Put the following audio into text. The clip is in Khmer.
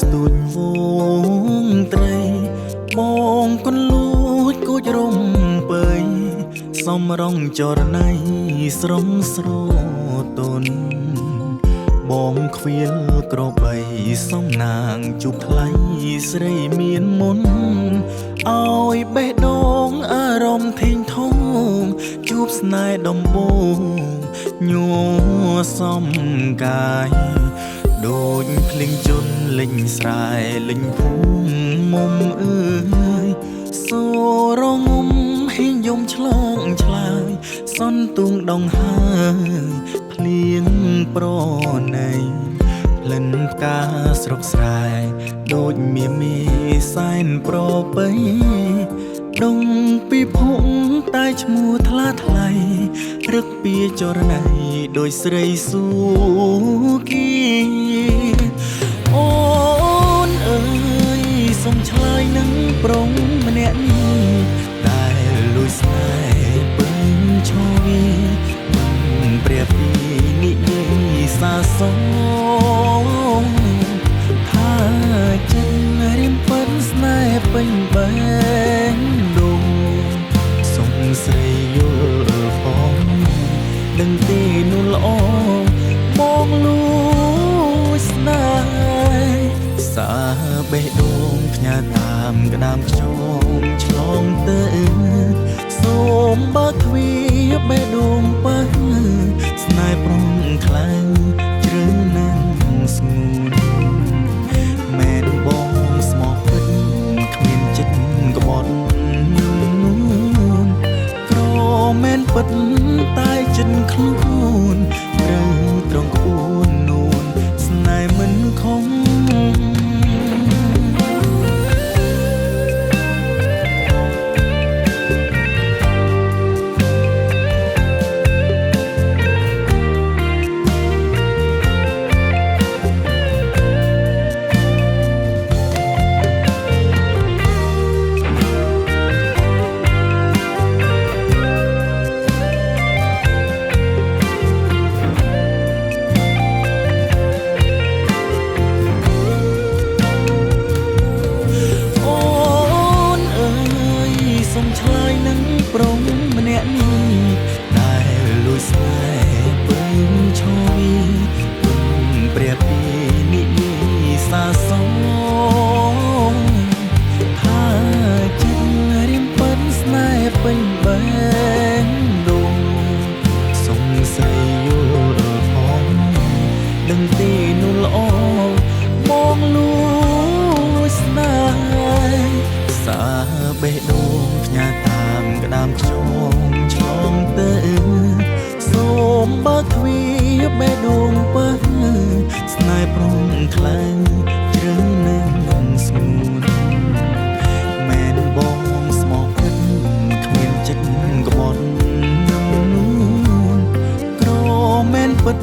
ស្ទូចវងត្រីបងកូនលួចគួចរំពើសំរងចរណៃស្រងស្រទន់បងខ្វៀលក្របីសំណាងជប់ថ្លៃស្រីមានមុនឲ្យបេះដូងអារម្មណ៍ធេងធំជួបស្នេហ៍ដំបូងញ័រសំកាយដូចភ្លេងជន់លេងស្រែលេងភូមិមុំអើយសូរងំហេងយំឆ្លងឆ្លើយសន្ទុងដងហើយភ្លៀងប្រណីផ្លិនផ្កាស្រុកស្រែដូចមាមេសែនប្របីដងពីភុងតែឈ្មោះថ្លាថ្លៃរឹកពីចរណៃដូចស្រីស៊ូគីអូនអើយសុំឆ្លើយនឹងប្រុងម្នាក់នេះដែលលួចស្នេហ៍ពឹងឈវីព្រះពីនិយាយសាសងថាចិនរៀមពិនស្នេហ៍ពេញបែងដងសុំស្រីយល់ផងដឹងទេនោះល្អមកលួចស្នេហ៍សាបេះដូងផ្ញើតាមក្តាមខ្យងឆ្លងទៅសូមបើកទ្វារបេះដូងបើស្នេហ៍ប្រុងខ្លាំងជ្រៅនឹងស្ងួនមែនបងស្មោះពិតគ្មានចិត្តក្បត់ក្រមែនពិតតែចិត្តខ្លួនត្រូវត្រង់ខ្លួននួនស្នេហ៍មិនខំប្រុងម្នាក់នេះដែលលួចស្នេហ៍ពឹងឈវីពឹងព្រះពីនិយាយសាសងថាចិនរៀមពិនស្នេហ៍ពេញបែងដងសុំស្រីយល់ផងដឹងទេនោះល្អមកលួចស្នេហ៍សាបេះដូងផ្ញើតាមក្តាមខ្យងឆ្លងទៅសូមបើកទ្វារបេះដូងបើស្នេហ៍ប្រុងខ្លាំងជ្រៅនឹងស្ងួនមែនបងស្មោះពិតគ្មានចិត្តក្បត់នួនក្រមែនពិត